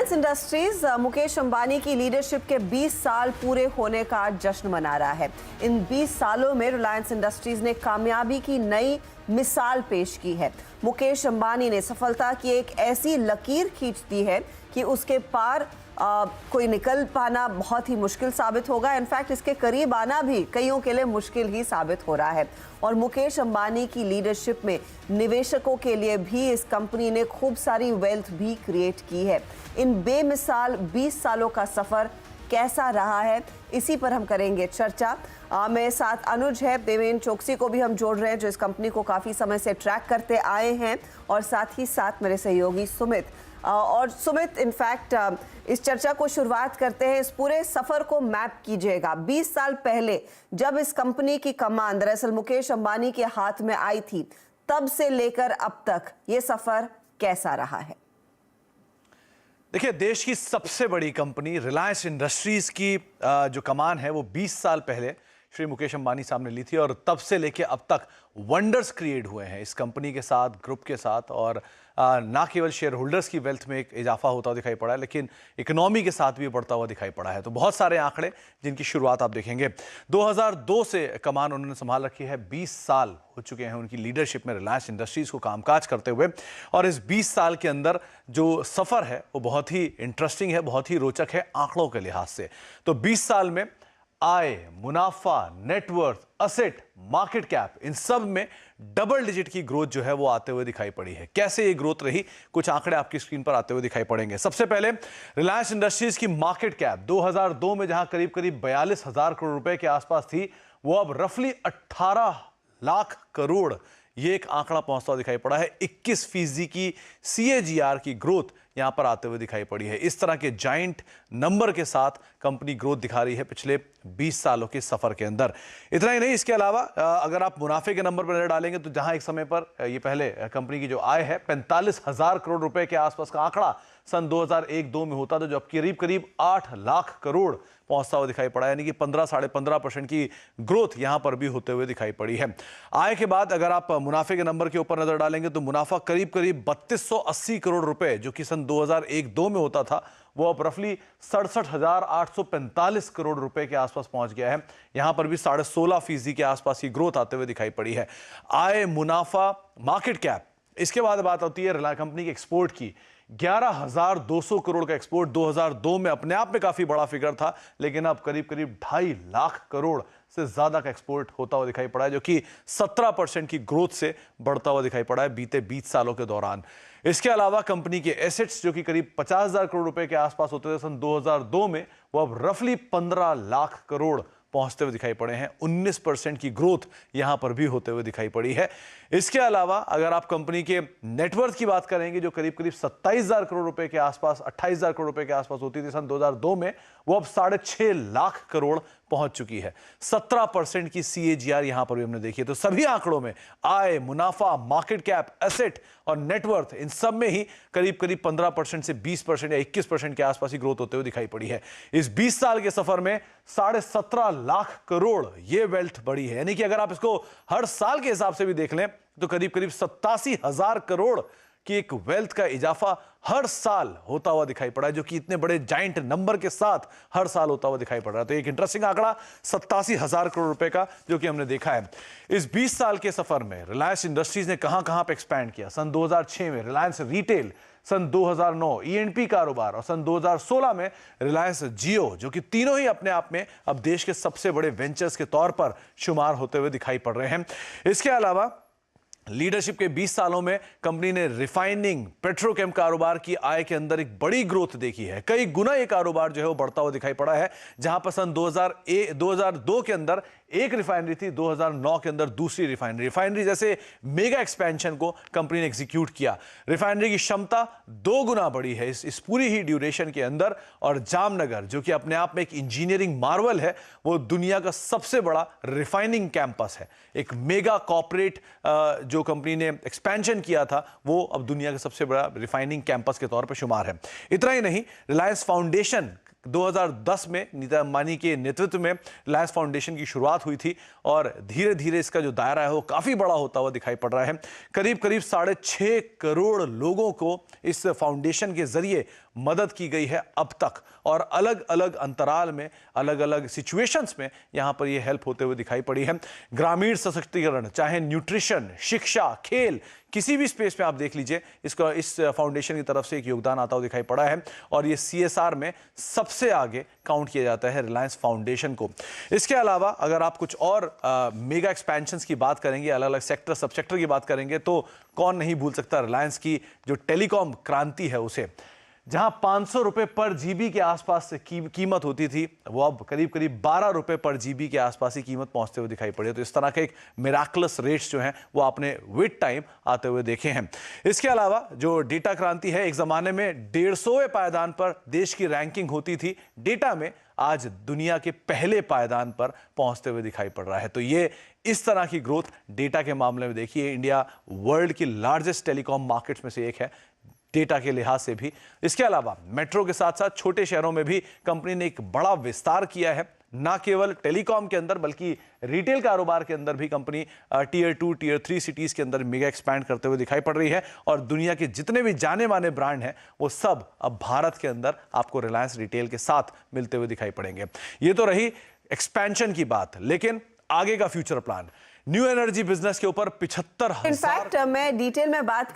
Reliance industries Mukesh Ambani की leadership के 20 साल पूरे होने का जश्न मना रहा है। इन 20 सालों में रिलायंस इंडस्ट्रीज ने कामयाबी की नई मिसाल पेश की है। मुकेश अंबानी ने सफलता की एक ऐसी लकीर खींच दी है कि उसके पार कोई निकल पाना बहुत ही मुश्किल साबित होगा। इनफैक्ट इसके करीब आना भी कईयों के लिए मुश्किल ही साबित हो रहा है। और मुकेश अंबानी की लीडरशिप में निवेशकों के लिए भी इस कंपनी ने खूब सारी वेल्थ भी क्रिएट की है। इन बेमिसाल 20 सालों का सफर कैसा रहा है, इसी पर हम करेंगे चर्चा। मेरे साथ अनुज है, देवेंद्र चौकसी को भी हम जोड़ रहे हैं जो इस कंपनी को काफ़ी समय से ट्रैक करते आए हैं, और साथ ही साथ मेरे सहयोगी सुमित। और सुमित, इनफैक्ट इस चर्चा को शुरुआत करते हैं, इस पूरे सफ़र को मैप कीजिएगा। 20 साल पहले जब इस कंपनी की कमान दरअसल मुकेश अंबानी के हाथ में आई थी, तब से लेकर अब तक ये सफ़र कैसा रहा है? देखिए, देश की सबसे बड़ी कंपनी रिलायंस इंडस्ट्रीज की जो कमान है वो 20 साल पहले श्री मुकेश अंबानी सामने ली थी, और तब से लेके अब तक वंडर्स क्रिएट हुए हैं इस कंपनी के साथ, ग्रुप के साथ। और ना केवल शेयर होल्डर्स की वेल्थ में एक इजाफा होता हुआ दिखाई पड़ा है, लेकिन इकोनॉमी के साथ भी बढ़ता हुआ दिखाई पड़ा है। तो बहुत सारे आंकड़े जिनकी शुरुआत आप देखेंगे। 2002 से कमान उन्होंने संभाल रखी है। 20 साल हो चुके हैं उनकी लीडरशिप में रिलायंस इंडस्ट्रीज को कामकाज करते हुए, और इस 20 साल के अंदर जो सफ़र है वो बहुत ही इंटरेस्टिंग है, बहुत ही रोचक है आंकड़ों के लिहाज से। तो 20 साल में आय, मुनाफा, नेटवर्थ, असेट, मार्केट कैप, इन सब में डबल डिजिट की ग्रोथ जो है वो आते हुए दिखाई पड़ी है। कैसे ये ग्रोथ रही, कुछ आंकड़े आपकी स्क्रीन पर आते हुए दिखाई पड़ेंगे। सबसे पहले रिलायंस इंडस्ट्रीज की मार्केट कैप 2002 में जहां करीब करीब 42,000 करोड़ रुपए के आसपास थी, वो अब रफली 18 लाख करोड़, ये एक आंकड़ा पहुंचता हुआ दिखाई पड़ा है। 21% की CAGR की ग्रोथ यहां पर आते हुए दिखाई पड़ी है। इस तरह के जाइंट नंबर के साथ कंपनी ग्रोथ दिखा रही है पिछले 20 सालों के सफर के अंदर। इतना ही नहीं, इसके अलावा अगर आप मुनाफे के नंबर पर नजर डालेंगे तो जहां एक समय पर ये पहले कंपनी की जो आय है 45,000 करोड़ रुपए के आसपास का आंकड़ा सन 2001-2 में होता था, जो अब करीब करीब 8 लाख करोड़ पहुंचता हुआ दिखाई पड़ा है। यानी कि 15-15.5% की ग्रोथ यहां पर भी होते हुए दिखाई पड़ी है। आय के बाद अगर आप मुनाफे के नंबर के ऊपर नजर डालेंगे तो मुनाफा करीब करीब 3280 करोड़ रुपए, जो कि सन 2001-2 में होता था, वो अब रफली 67,845 करोड़ रुपए के आसपास पहुंच गया है। यहां पर भी 16.5% के आसपास की ग्रोथ आते हुए दिखाई पड़ी है। आय, मुनाफा, मार्केट कैप, इसके बाद बात होती है रिलायंस कंपनी के एक्सपोर्ट की। 11,200 करोड़ का एक्सपोर्ट 2002 में अपने आप में काफी बड़ा फिगर था, लेकिन अब करीब करीब 2.5 लाख करोड़ से ज्यादा का एक्सपोर्ट होता हुआ दिखाई पड़ा है, जो कि 17% की ग्रोथ से बढ़ता हुआ दिखाई पड़ा है बीते 20 सालों के दौरान। इसके अलावा कंपनी के एसेट्स, जो कि करीब 50,000 करोड़ रुपए के आसपास होते थे सन 2002 में, वो अब रफली 15 लाख करोड़ पहुंचते हुए दिखाई पड़े हैं। 19% की ग्रोथ यहां पर भी होते हुए दिखाई पड़ी है। इसके अलावा अगर आप कंपनी के नेटवर्थ की बात करेंगे, जो करीब करीब 27,000 करोड़ रुपए के आसपास, 28,000 करोड़ रुपए के आसपास होती थी सन 2002 में, वो अब 6.5 लाख करोड़ पहुंच चुकी है। 17% की CAGR यहां पर भी हमने देखी है। तो सभी आंकड़ों में आय, मुनाफा, मार्केट कैप, एसेट और नेटवर्थ, इन सब में ही करीब करीब 15% से 20% या 21% के आसपास ही ग्रोथ होते हुए दिखाई पड़ी है। इस 20 साल के सफर में 17.5 लाख करोड़ ये वेल्थ बढ़ी है। यानी कि अगर आप इसको हर साल के हिसाब से भी देख लें तो करीब करीब 87,000 करोड़ की एक वेल्थ का इजाफा हर साल होता हुआ दिखाई पड़ा है, जो कि इतने बड़े जाइंट नंबर के साथ हर साल होता हुआ दिखाई पड़ रहा है। तो एक इंटरेस्टिंग आंकड़ा 87,000 करोड़ रुपए का, जो कि हमने देखा है। इस 20 साल के सफर में रिलायंस इंडस्ट्रीज ने कहां कहां पे एक्सपैंड किया। सन 2006 में रिलायंस रिटेल, सन 2009 E&P कारोबार, और सन 2016 में रिलायंस जियो, जो कि तीनों ही अपने आप में अब देश के सबसे बड़े वेंचर्स के तौर पर शुमार होते हुए दिखाई पड़ रहे हैं। इसके अलावा लीडरशिप के 20 सालों में कंपनी ने रिफाइनिंग, पेट्रोकेम कारोबार की आय के अंदर एक बड़ी ग्रोथ देखी है। कई गुना ये कारोबार जो है वो बढ़ता हुआ दिखाई पड़ा है। जहां पर सन 2002 के अंदर एक रिफाइनरी थी, 2009 के अंदर दूसरी रिफाइनरी जैसे मेगा एक्सपेंशन को कंपनी ने एग्जीक्यूट किया। रिफाइनरी की क्षमता 2 गुना बढ़ी है इस पूरी ही ड्यूरेशन के अंदर। और जामनगर, जो कि अपने आप में एक इंजीनियरिंग मार्वल है, वो दुनिया का सबसे बड़ा रिफाइनिंग कैंपस है। एक मेगा कॉर्पोरेट जो कंपनी ने एक्सपेंशन किया था, वो अब दुनिया का सबसे बड़ा रिफाइनिंग कैंपस के तौर पर शुमार है। इतना ही नहीं, रिलायंस फाउंडेशन 2010 में नीता अंबानी के नेतृत्व में रिलायंस फाउंडेशन की शुरुआत हुई थी, और धीरे धीरे इसका जो दायरा है वो काफी बड़ा होता हुआ दिखाई पड़ रहा है। करीब करीब 6.5 करोड़ लोगों को इस फाउंडेशन के जरिए मदद की गई है अब तक, और अलग अलग अंतराल में, अलग अलग सिचुएशंस में यहां पर यह हेल्प होते हुए दिखाई पड़ी है। ग्रामीण सशक्तिकरण, चाहे न्यूट्रिशन, शिक्षा, खेल, किसी भी स्पेस में आप देख लीजिए, इसका इस फाउंडेशन की तरफ से एक योगदान आता हुआ दिखाई पड़ा है, और ये CSR में सबसे आगे काउंट किया जाता है रिलायंस फाउंडेशन को। इसके अलावा अगर आप कुछ और मेगा एक्सपेंशंस की बात करेंगे, अलग अलग सेक्टर, सब सेक्टर की बात करेंगे, तो कौन नहीं भूल सकता रिलायंस की जो टेलीकॉम क्रांति है उसे। जहां 500 रुपए पर जीबी के आसपास से कीमत होती थी, वो अब करीब करीब 12 रुपए पर जीबी के आसपास ही कीमत पहुंचते हुए दिखाई पड़ी है। तो इस तरह के एक मिराकुलस रेट्स जो हैं वो आपने विद टाइम आते हुए देखे हैं। इसके अलावा जो डेटा क्रांति है, एक जमाने में 150वें पायदान पर देश की रैंकिंग होती थी डेटा में, आज दुनिया के पहले पायदान पर पहुंचते हुए दिखाई पड़ रहा है। तो ये इस तरह की ग्रोथ डेटा के मामले में देखिए, इंडिया वर्ल्ड की लार्जेस्ट टेलीकॉम मार्केट्स में से एक है डेटा के लिहाज से भी। इसके अलावा मेट्रो के साथ साथ छोटे शहरों में भी कंपनी ने एक बड़ा विस्तार किया है, ना केवल टेलीकॉम के अंदर बल्कि रिटेल कारोबार के अंदर भी कंपनी टियर 2, टियर 3 सिटीज के अंदर मेगा एक्सपैंड करते हुए दिखाई पड़ रही है, और दुनिया के जितने भी जाने माने ब्रांड हैं वो सब अब भारत के अंदर आपको रिलायंस रिटेल के साथ मिलते हुए दिखाई पड़ेंगे। ये तो रही एक्सपेंशन की बात, लेकिन आगे का future plan, new energy business के ऊपर 75,000। इनफैक्ट मैं डिटेल में बात